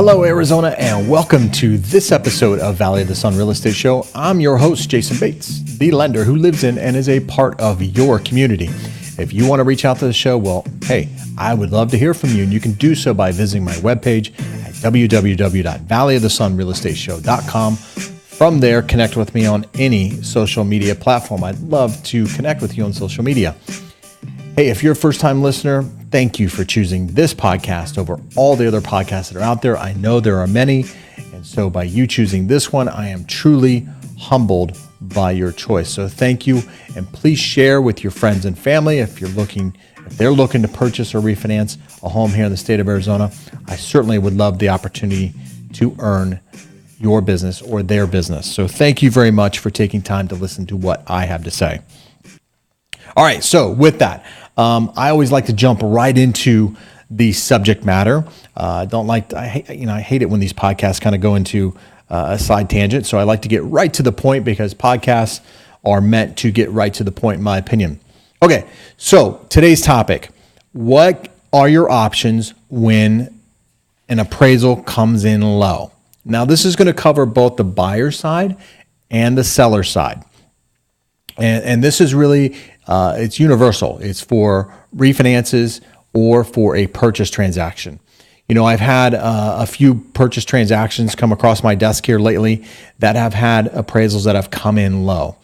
Hello, Arizona, and welcome to this episode of Valley of the Sun Real Estate Show. I'm your host, Jayson Bates, the lender who lives in and is a part of your community. If you want to reach out to the show, well, hey, I would love to hear from you, and you can do so by visiting my webpage at www.valleyofthesunrealestateshow.com. From there, connect with me on any social media platform. I'd love to connect with you on social media. Hey, if you're a first-time listener, thank you for choosing this podcast over all the other podcasts that are out there. I know there are many, and so by you choosing this one, I am truly humbled by your choice. So thank you, and please share with your friends and family if they're looking to purchase or refinance a home here in the state of Arizona. I certainly would love the opportunity to earn your business or their business. So thank you very much for taking time to listen to what I have to say. All right, so with that, I always like to jump right into the subject matter. I hate it when these podcasts kind of go into a side tangent. So I like to get right to the point because podcasts are meant to get right to the point, in my opinion. Okay, so today's topic: what are your options when an appraisal comes in low? Now, this is going to cover both the buyer side and the seller side. And this is really, it's universal. It's for refinances or for a purchase transaction. You know, I've had a few purchase transactions come across my desk here lately that have had appraisals that have come in low.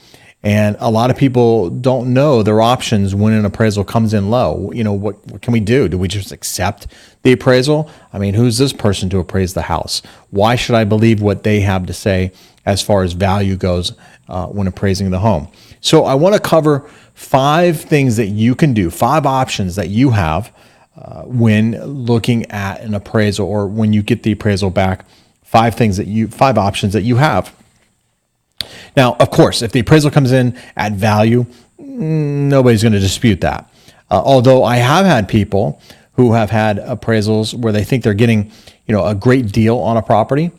And a lot of people don't know their options when an appraisal comes in low. You know, what can we do? Do we just accept the appraisal? I mean, who's this person to appraise the house? Why should I believe what they have to say as far as value goes when appraising the home? So I want to cover 5 things that you can do, 5 options that you have when looking at an appraisal or when you get the appraisal back, 5 options that you have. Now, of course, if the appraisal comes in at value, nobody's going to dispute that. Although I have had people who have had appraisals where they think they're getting, a great deal on a property.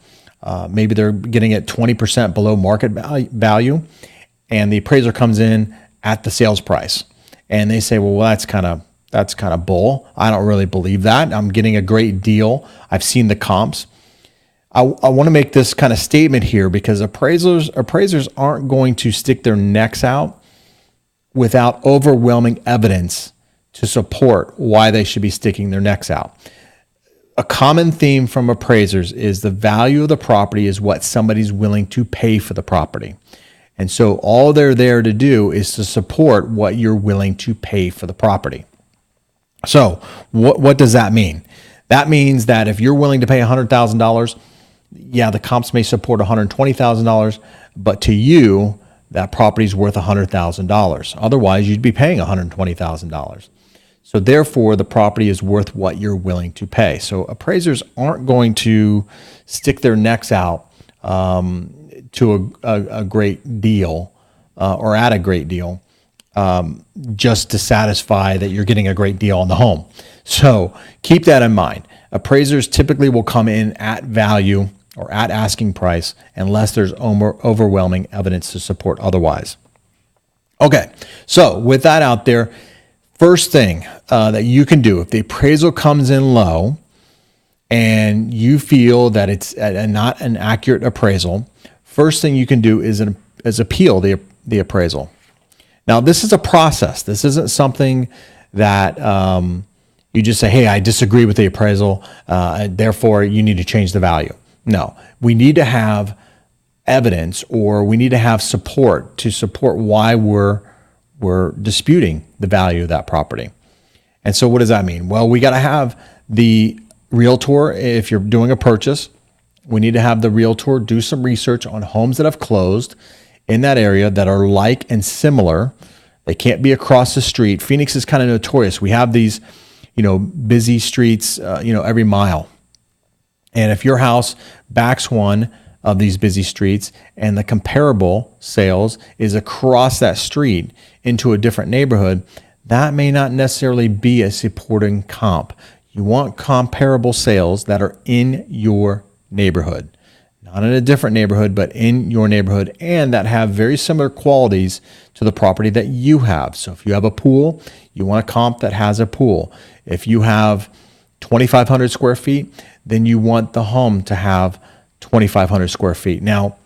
Maybe they're getting it 20% below market value, and the appraiser comes in at the sales price, and they say, "Well, that's kind of bull. I don't really believe that. I'm getting a great deal. I've seen the comps." I want to make this kind of statement here because appraisers aren't going to stick their necks out without overwhelming evidence to support why they should be sticking their necks out. A common theme from appraisers is the value of the property is what somebody's willing to pay for the property. And so all they're there to do is to support what you're willing to pay for the property. So what does that mean? That means that if you're willing to pay $100,000, yeah, the comps may support $120,000, but to you, that property's worth $100,000. Otherwise, you'd be paying $120,000. So therefore, the property is worth what you're willing to pay. So appraisers aren't going to stick their necks out to a great deal or at a great deal just to satisfy that you're getting a great deal on the home. So keep that in mind. Appraisers typically will come in at value or at asking price unless there's overwhelming evidence to support otherwise. Okay, so with that out there, first thing that you can do if the appraisal comes in low and you feel that it's not an accurate appraisal, first thing you can do is appeal the appraisal. Now, this is a process. This isn't something that you just say, "Hey, I disagree with the appraisal, therefore you need to change the value." No, we need to have evidence or we need to have support to support why we're disputing the value of that property. And so what does that mean? Well, we got to have the realtor, if you're doing a purchase, we need to have the realtor do some research on homes that have closed in that area that are like and similar. They can't be across the street. Phoenix is kind of notorious. We have these, busy streets, every mile. And if your house backs one of these busy streets and the comparable sales is across that street into a different neighborhood, that may not necessarily be a supporting comp. You want comparable sales that are in your neighborhood, not in a different neighborhood, but in your neighborhood, and that have very similar qualities to the property that you have. So if you have a pool, you want a comp that has a pool. If you have 2,500 square feet, then you want the home to have 2,500 square feet. Now,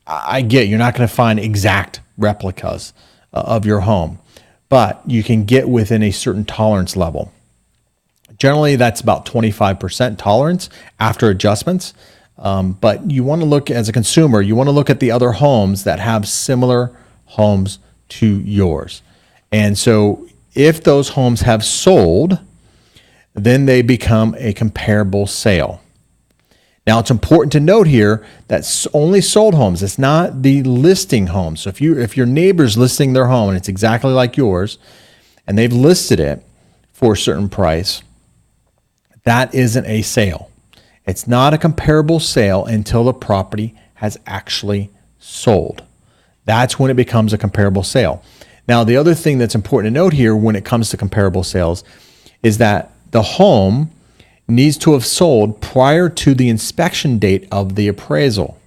I get you're not going to find exact replicas of your home, but you can get within a certain tolerance level. Generally, that's about 25% tolerance after adjustments. But you want to look, as a consumer, you want to look at the other homes that have similar homes to yours. And so if those homes have sold, then they become a comparable sale. Now, it's important to note here that only sold homes. It's not the listing homes. So if your neighbor's listing their home and it's exactly like yours, and they've listed it for a certain price, that isn't a sale. It's not a comparable sale until the property has actually sold. That's when it becomes a comparable sale. Now, the other thing that's important to note here when it comes to comparable sales is that the home needs to have sold prior to the inspection date of the appraisal.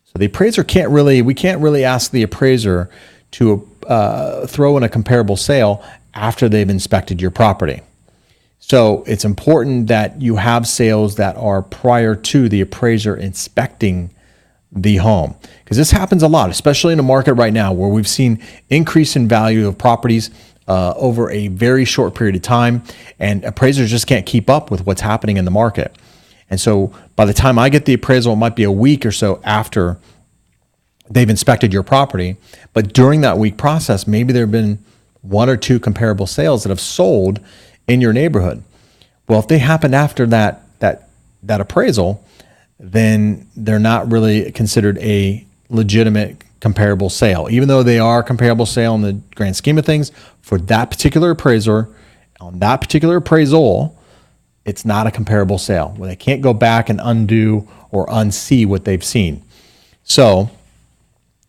So the appraiser we can't really ask the appraiser to throw in a comparable sale after they've inspected your property. So it's important that you have sales that are prior to the appraiser inspecting the home, because this happens a lot, especially in the market right now where we've seen increase in value of properties over a very short period of time, and appraisers just can't keep up with what's happening in the market. And so by the time I get the appraisal, it might be a week or so after they've inspected your property. But during that week process, maybe there have been one or two comparable sales that have sold in your neighborhood. Well, if they happened after that appraisal, then they're not really considered a legitimate comparable sale, even though they are a comparable sale in the grand scheme of things. For that particular appraiser, on that particular appraisal, it's not a comparable sale. Well, they can't go back and undo or unsee what they've seen. So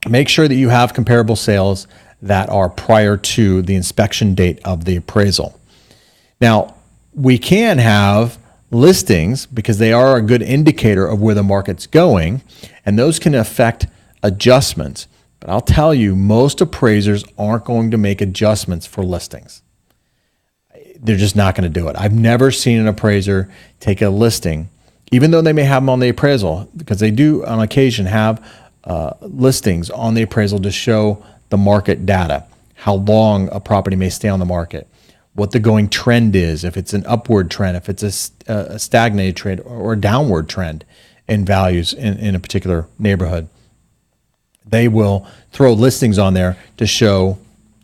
make sure that you have comparable sales that are prior to the inspection date of the appraisal. Now, we can have listings because they are a good indicator of where the market's going, and those can affect adjustments. But I'll tell you, most appraisers aren't going to make adjustments for listings. They're just not going to do it. I've never seen an appraiser take a listing, even though they may have them on the appraisal, because they do on occasion have listings on the appraisal to show the market data, how long a property may stay on the market, what the going trend is, if it's an upward trend, if it's a stagnated trend or a downward trend in values in a particular neighborhood. They will throw listings on there to show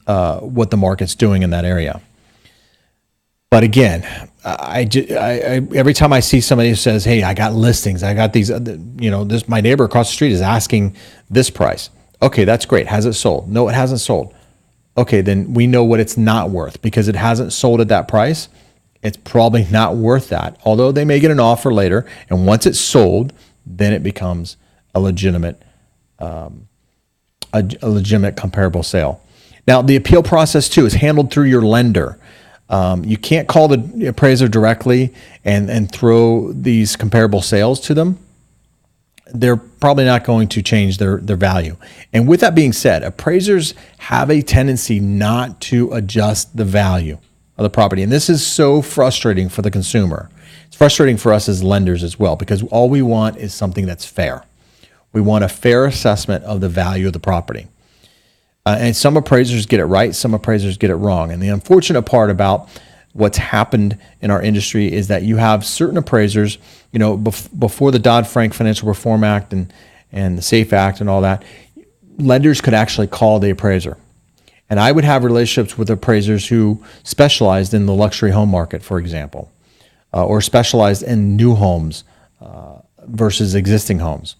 what the market's doing in that area. But again, I every time I see somebody who says, "Hey, I got listings, I got these," this my neighbor across the street is asking this price. Okay, that's great. Has it sold? No, it hasn't sold. Okay, then we know what it's not worth, because it hasn't sold at that price. It's probably not worth that. Although they may get an offer later, and once it's sold, then it becomes a legitimate comparable sale. Now, the appeal process too is handled through your lender. You can't call the appraiser directly and throw these comparable sales to them. They're probably not going to change their value. And with that being said, appraisers have a tendency not to adjust the value of the property. And this is so frustrating for the consumer. It's frustrating for us as lenders as well, because all we want is something that's fair. We want a fair assessment of the value of the property. And some appraisers get it right, some appraisers get it wrong. And the unfortunate part about what's happened in our industry is that you have certain appraisers, before the Dodd-Frank Financial Reform Act and the SAFE Act and all that, lenders could actually call the appraiser. And I would have relationships with appraisers who specialized in the luxury home market, for example, or specialized in new homes versus existing homes.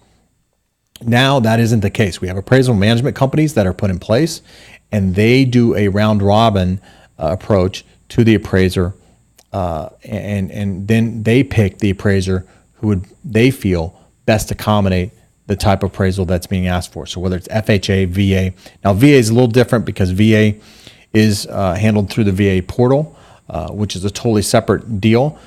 Now that isn't the case. We have appraisal management companies that are put in place, and they do a round robin approach to the appraiser, and then they pick the appraiser who they feel best accommodate the type of appraisal that's being asked for. So whether it's FHA, VA. Now VA is a little different because VA is handled through the VA portal, which is a totally separate deal.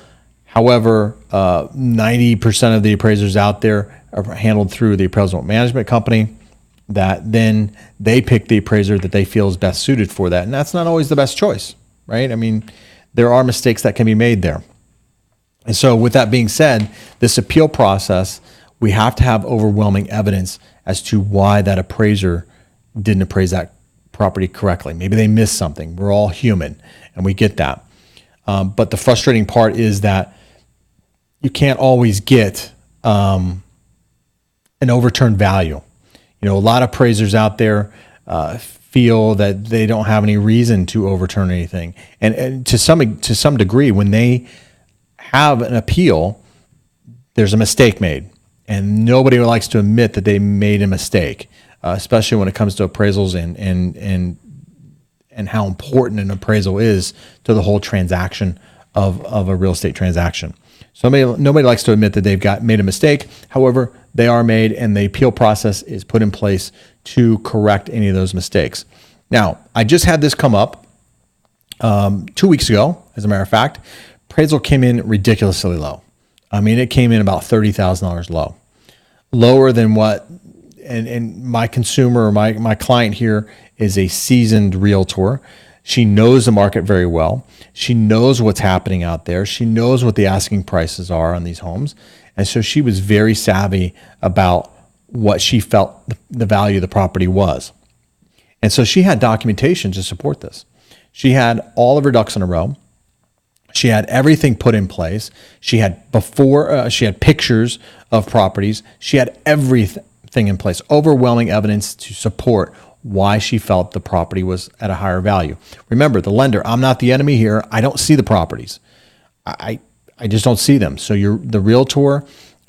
However, 90% of the appraisers out there are handled through the appraisal management company, that then they pick the appraiser that they feel is best suited for that. And that's not always the best choice, right? I mean, there are mistakes that can be made there. And so with that being said, this appeal process, we have to have overwhelming evidence as to why that appraiser didn't appraise that property correctly. Maybe they missed something. We're all human, and we get that. But the frustrating part is that you can't always get an overturned value. A lot of appraisers out there feel that they don't have any reason to overturn anything. And to some degree, when they have an appeal, there's a mistake made. And nobody likes to admit that they made a mistake, especially when it comes to appraisals and how important an appraisal is to the whole transaction of a real estate transaction. So nobody likes to admit that they've made a mistake. However, they are made, and the appeal process is put in place to correct any of those mistakes. Now, I just had this come up 2 weeks ago, as a matter of fact. Appraisal came in ridiculously low. I mean, it came in about $30,000 low, lower than what, and my consumer, or my client here is a seasoned realtor. She knows the market very well. She knows what's happening out there. She knows what the asking prices are on these homes. And so she was very savvy about what she felt the value of the property was. And so she had documentation to support this. She had all of her ducks in a row. She had everything put in place. She had she had pictures of properties. She had everything in place, overwhelming evidence to support why she felt the property was at a higher value. Remember, the lender, I'm not the enemy here. I don't see the properties. I just don't see them. So you're the realtor,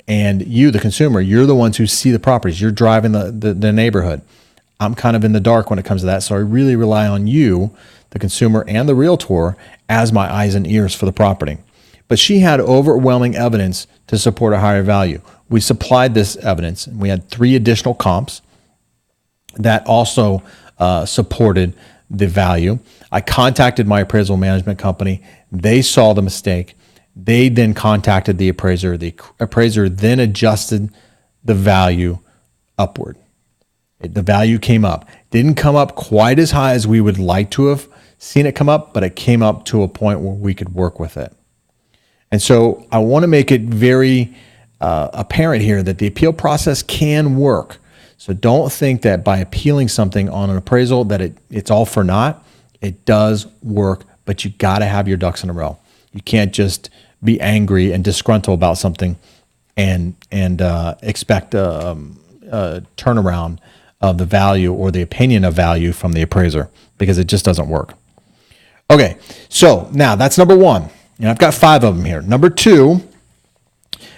and you, the consumer, you're the ones who see the properties. You're driving the neighborhood. I'm kind of in the dark when it comes to that. So I really rely on you, the consumer, and the realtor as my eyes and ears for the property. But she had overwhelming evidence to support a higher value. We supplied this evidence, and we had 3 additional comps that also supported the value. I contacted my appraisal management company. They saw the mistake. They then contacted the appraiser. The appraiser then adjusted the value upward. The value came up. Didn't come up quite as high as we would like to have seen it come up, but it came up to a point where we could work with it. And so I want to make it very apparent here that the appeal process can work. So don't think that by appealing something on an appraisal that it's all for naught. It does work, but you got to have your ducks in a row. You can't just be angry and disgruntled about something and expect a turnaround of the value or the opinion of value from the appraiser, because it just doesn't work. Okay, so now that's number 1. And I've got 5 of them here. Number 2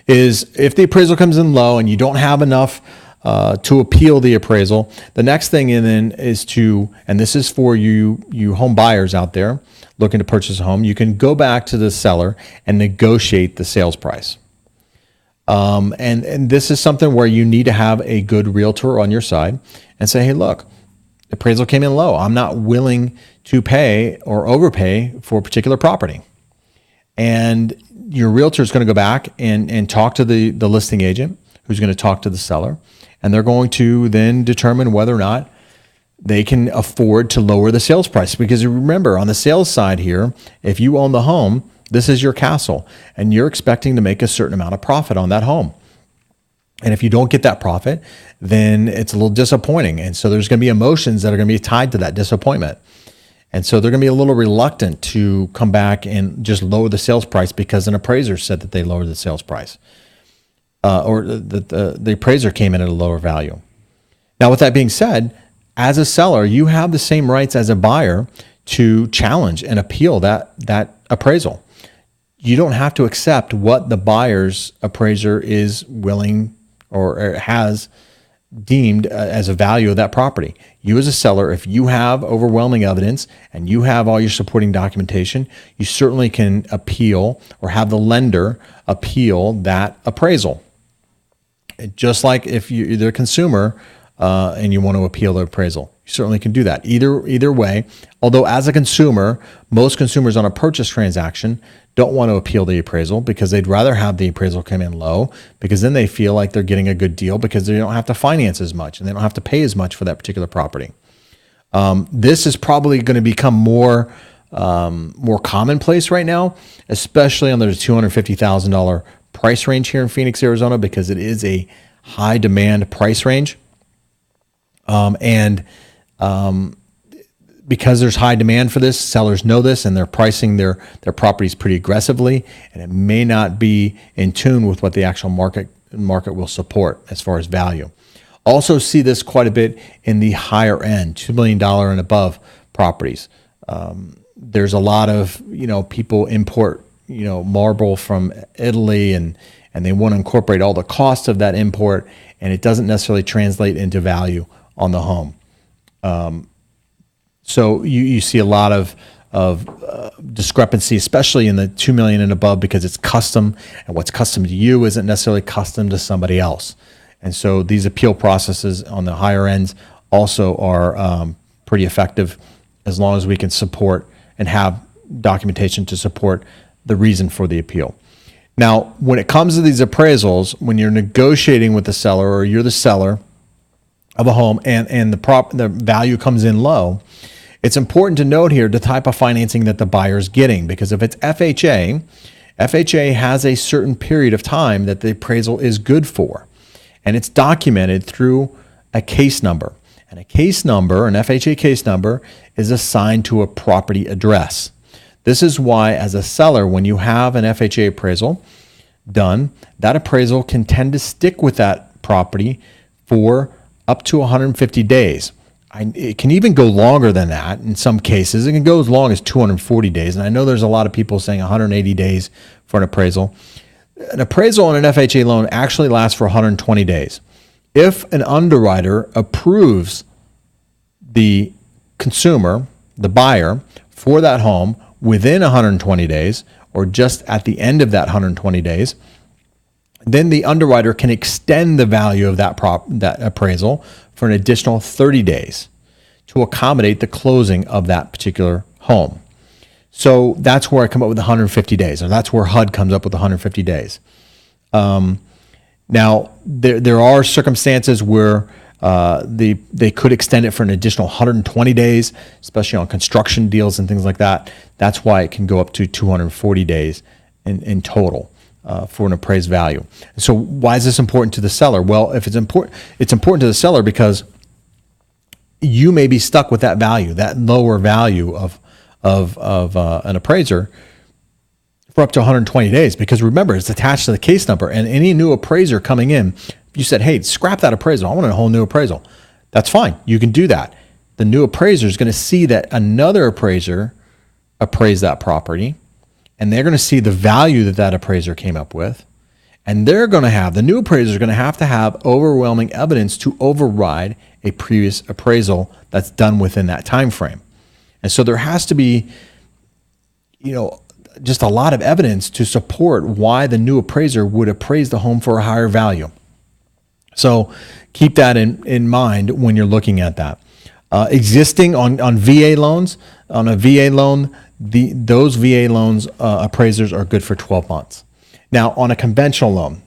is if the appraisal comes in low and you don't have enough to appeal the appraisal, the next thing then is and this is for you home buyers out there looking to purchase a home, you can go back to the seller and negotiate the sales price. And this is something where you need to have a good realtor on your side and say, hey, look, the appraisal came in low. I'm not willing to pay or overpay for a particular property. And your realtor is going to go back and talk to the listing agent, who's going to talk to the seller. And they're going to then determine whether or not they can afford to lower the sales price. Because remember, on the sales side here, if you own the home, this is your castle, and you're expecting to make a certain amount of profit on that home. And if you don't get that profit, then it's a little disappointing. And so there's going to be emotions that are going to be tied to that disappointment. And so they're going to be a little reluctant to come back and just lower the sales price because an appraiser said that they lowered the sales price. Or the appraiser came in at a lower value. Now, with that being said, as a seller, you have the same rights as a buyer to challenge and appeal that appraisal. You don't have to accept what the buyer's appraiser is willing or has deemed as a value of that property. You as a seller, if you have overwhelming evidence and you have all your supporting documentation, you certainly can appeal or have the lender appeal that appraisal. Just like if you're the consumer and you want to appeal the appraisal, you certainly can do that. Either way, although as a consumer, most consumers on a purchase transaction don't want to appeal the appraisal because they'd rather have the appraisal come in low, because then they feel like they're getting a good deal because they don't have to finance as much and they don't have to pay as much for that particular property. This is probably going to become more more commonplace right now, especially under the $250,000 price range here in Phoenix, Arizona, because it is a high demand price range. Because there's high demand for this, sellers know this, and they're pricing their properties pretty aggressively, and it may not be in tune with what the actual market will support as far as value. Also see this quite a bit in the higher end, $2 million and above properties. There's a lot of, people import, marble from Italy, and they want to incorporate all the cost of that import, and it doesn't necessarily translate into value on the home. So you see a lot of discrepancy, especially in the $2 million and above, because it's custom, and what's custom to you isn't necessarily custom to somebody else. And so these appeal processes on the higher ends also are pretty effective, as long as we can support and have documentation to support the reason for the appeal. Now, when it comes to these appraisals, when you're negotiating with the seller, or you're the seller of a home, and the value comes in low, it's important to note here the type of financing that the buyer is getting, because if it's FHA has a certain period of time that the appraisal is good for, and it's documented through a case number. And a case number, an FHA case number, is assigned to a property address. This is why, as a seller, when you have an FHA appraisal done, that appraisal can tend to stick with that property for up to 150 days. It can even go longer than that in some cases. It can go as long as 240 days. And I know there's a lot of people saying 180 days for an appraisal. An appraisal on an FHA loan actually lasts for 120 days. If an underwriter approves the consumer, the buyer, for that home within 120 days, or just at the end of that 120 days, then the underwriter can extend the value of that appraisal for an additional 30 days to accommodate the closing of that particular home. So that's where I come up with 150 days, or that's where HUD comes up with 150 days. Now, there are circumstances where they could extend it for an additional 120 days, especially on construction deals and things like that. That's why it can go up to 240 days in total for an appraised value. So why is this important to the seller? Well, if it's important to the seller because you may be stuck with that value, that lower value of an appraiser for up to 120 days, because remember, it's attached to the case number, and any new appraiser coming in, if you said, hey, scrap that appraisal, I want a whole new appraisal, that's fine. You can do that. The new appraiser is going to see that another appraiser appraised that property, and they're going to see the value that appraiser came up with, and the new appraiser is going to have overwhelming evidence to override a previous appraisal that's done within that time frame. And so there has to be, just a lot of evidence to support why the new appraiser would appraise the home for a higher value. So keep that in mind when you're looking at that. Existing on VA loans, on a VA loan, those VA loans appraisers are good for 12 months. Now, on a conventional loan,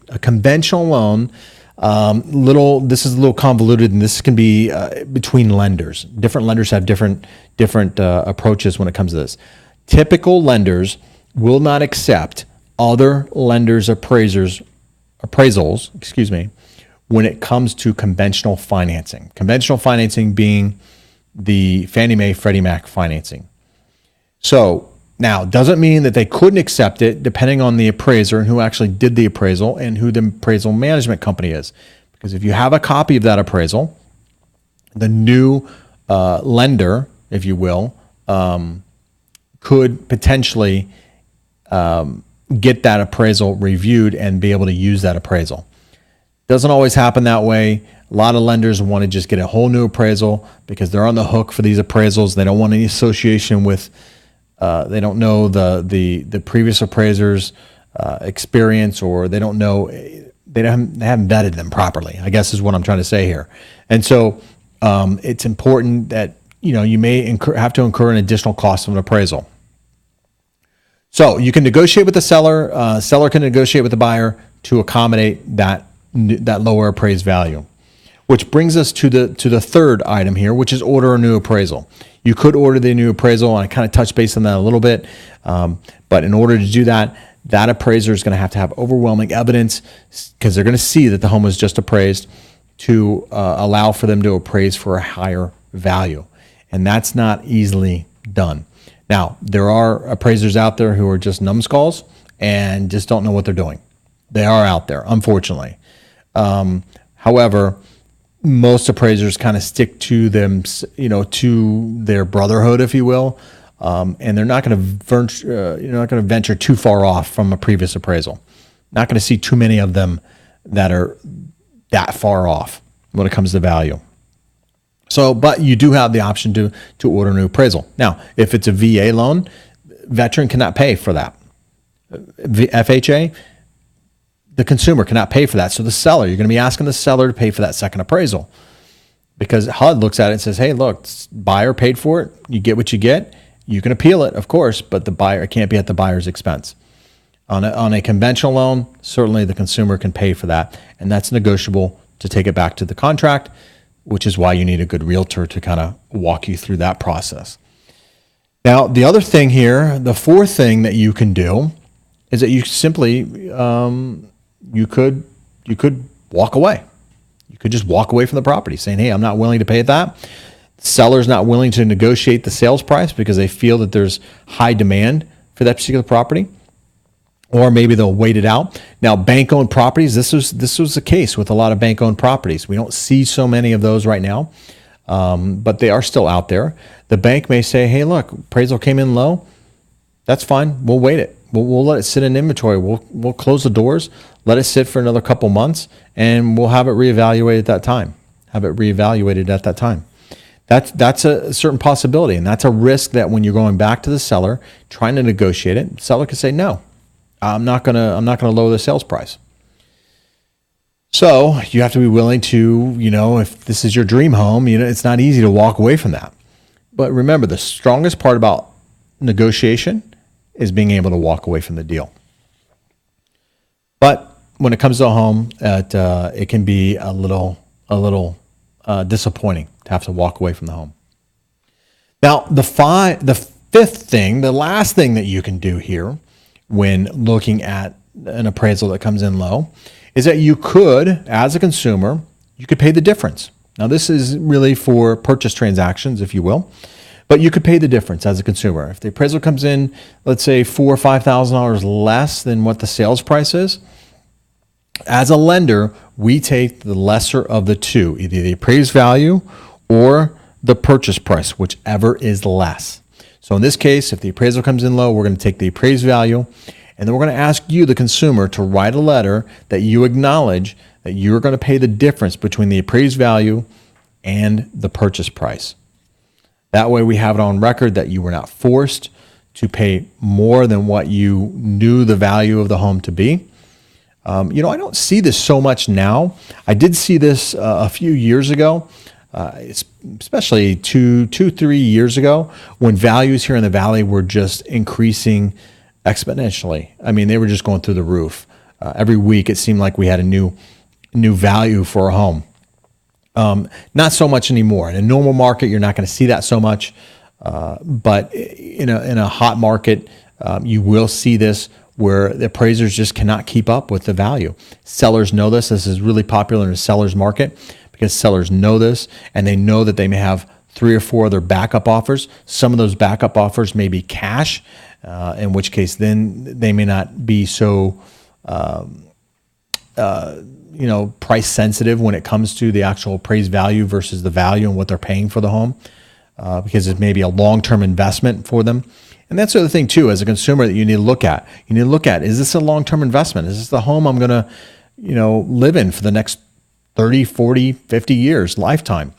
this is a little convoluted, and this can be between lenders. Different lenders have different approaches when it comes to this. Typical lenders will not accept other lenders' appraisals, when it comes to conventional financing. Conventional financing being the Fannie Mae, Freddie Mac financing. So now, doesn't mean that they couldn't accept it, depending on the appraiser and who actually did the appraisal and who the appraisal management company is. Because if you have a copy of that appraisal, the new lender, if you will, could potentially get that appraisal reviewed and be able to use that appraisal. Doesn't always happen that way. A lot of lenders want to just get a whole new appraisal because they're on the hook for these appraisals. They don't want any association with, they don't know the previous appraiser's experience, or they don't know, they haven't vetted them properly, I guess is what I'm trying to say here. And so it's important that, you may have to incur an additional cost of an appraisal. So you can negotiate with the seller. Seller can negotiate with the buyer to accommodate that lower appraised value. which brings us to the third item here, which is order a new appraisal. You could order the new appraisal, and I kind of touched base on that a little bit. But in order to do that, that appraiser is going to have overwhelming evidence, because they're going to see that the home was just appraised, to allow for them to appraise for a higher value. And that's not easily done. Now, there are appraisers out there who are just numbskulls and just don't know what they're doing. They are out there, unfortunately. However, most appraisers kind of stick to them, to their brotherhood, if you will, and they're not going to venture too far off from a previous appraisal. Not going to see too many of them that are that far off when it comes to value. So, but you do have the option to order a new appraisal. Now, if it's a VA loan, veteran cannot pay for that. FHA, the consumer cannot pay for that. So the seller, you're going to be asking the seller to pay for that second appraisal, because HUD looks at it and says, hey, look, buyer paid for it. You get what you get. You can appeal it, of course, but the buyer can't be at the buyer's expense. On a conventional loan, certainly the consumer can pay for that, and that's negotiable to take it back to the contract, which is why you need a good realtor to kind of walk you through that process. Now, the other thing here, the fourth thing that you can do is that you simply, you could walk away. You could just walk away from the property saying, hey, I'm not willing to pay that. The seller's not willing to negotiate the sales price because they feel that there's high demand for that particular property. Or maybe they'll wait it out. Now, bank-owned properties, this was the case with a lot of bank-owned properties. We don't see so many of those right now, but they are still out there. The bank may say, hey, look, appraisal came in low. That's fine. We'll wait it. We'll let it sit in inventory. We'll close the doors, let it sit for another couple months, and we'll have it reevaluated at that time. That's a certain possibility, and that's a risk that when you're going back to the seller, trying to negotiate it, the seller can say, no, I'm not gonna lower the sales price. So you have to be willing to, if this is your dream home, it's not easy to walk away from that. But remember, the strongest part about negotiation is being able to walk away from the deal. But when it comes to a home, it can be a little disappointing to have to walk away from the home. Now, the fifth thing, the last thing that you can do here when looking at an appraisal that comes in low, is that you could, as a consumer, you could pay the difference. Now, this is really for purchase transactions, if you will, but you could pay the difference as a consumer. If the appraisal comes in, let's say $4,000 or $5,000 less than what the sales price is, as a lender, we take the lesser of the two, either the appraised value or the purchase price, whichever is less. So in this case, if the appraisal comes in low, we're going to take the appraised value, and then we're going to ask you, the consumer, to write a letter that you acknowledge that you're going to pay the difference between the appraised value and the purchase price. That way we have it on record that you were not forced to pay more than what you knew the value of the home to be. I don't see this so much now. I did see this a few years ago, especially 3 years ago, when values here in the Valley were just increasing exponentially. I mean, they were just going through the roof. Every week it seemed like we had a new value for a home. Not so much anymore. In a normal market, you're not going to see that so much. But in a hot market, you will see this where the appraisers just cannot keep up with the value. Sellers know this. This is really popular in the seller's market because sellers know this, and they know that they may have 3 or 4 other backup offers. Some of those backup offers may be cash, in which case then they may not be so price sensitive when it comes to the actual appraised value versus the value and what they're paying for the home, because it may be a long-term investment for them. And that's the other thing too, as a consumer, that you need to look at. You need to look at, is this a long-term investment? Is this the home I'm going to, live in for the next 30, 40, 50 years, lifetime?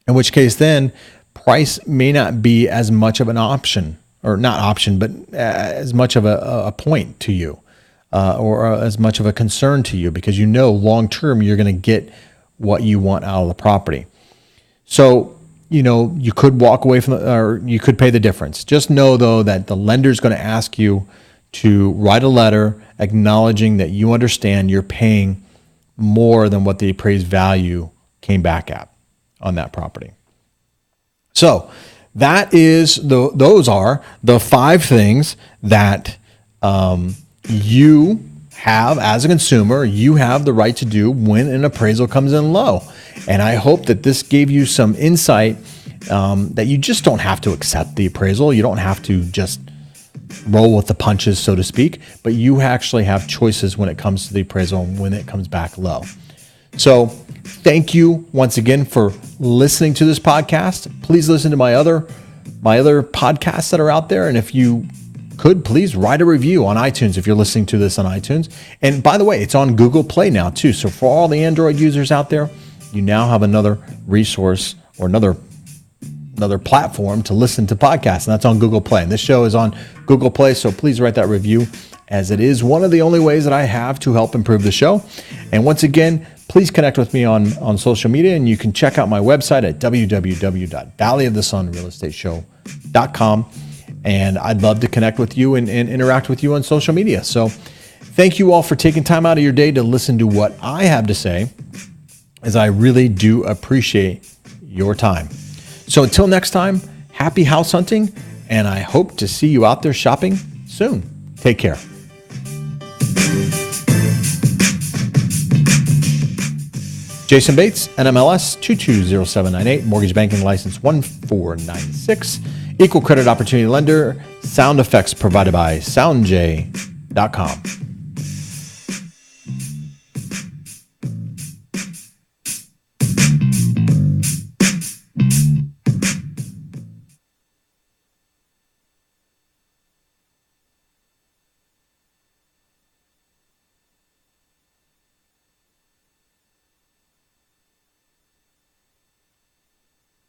In which case then price may not be as much of an option, or not option, but as much of a point to you, or as much of a concern to you, because long-term you're going to get what you want out of the property. So, you could walk away from or you could pay the difference. Just know, though, that the lender is going to ask you to write a letter acknowledging that you understand you're paying more than what the appraised value came back at on that property. So those are the 5 things that you have as a consumer, you have the right to do when an appraisal comes in low. And I hope that this gave you some insight that you just don't have to accept the appraisal. You don't have to just roll with the punches, so to speak, but you actually have choices when it comes to the appraisal and when it comes back low. So thank you once again for listening to this podcast. Please listen to my other podcasts that are out there. And if you could, please write a review on iTunes if you're listening to this on iTunes. And by the way, it's on Google Play now too. So for all the Android users out there, you now have another resource or another platform to listen to podcasts, and that's on Google Play. And this show is on Google Play, so please write that review, as it is one of the only ways that I have to help improve the show. And once again, please connect with me on social media, and you can check out my website at www.valleyofthesunrealestateshow.com. And I'd love to connect with you and interact with you on social media. So thank you all for taking time out of your day to listen to what I have to say, as I really do appreciate your time. So until next time, happy house hunting, and I hope to see you out there shopping soon. Take care. Jayson Bates, NMLS 220798, mortgage banking license 1496, equal credit opportunity lender, sound effects provided by soundj.com.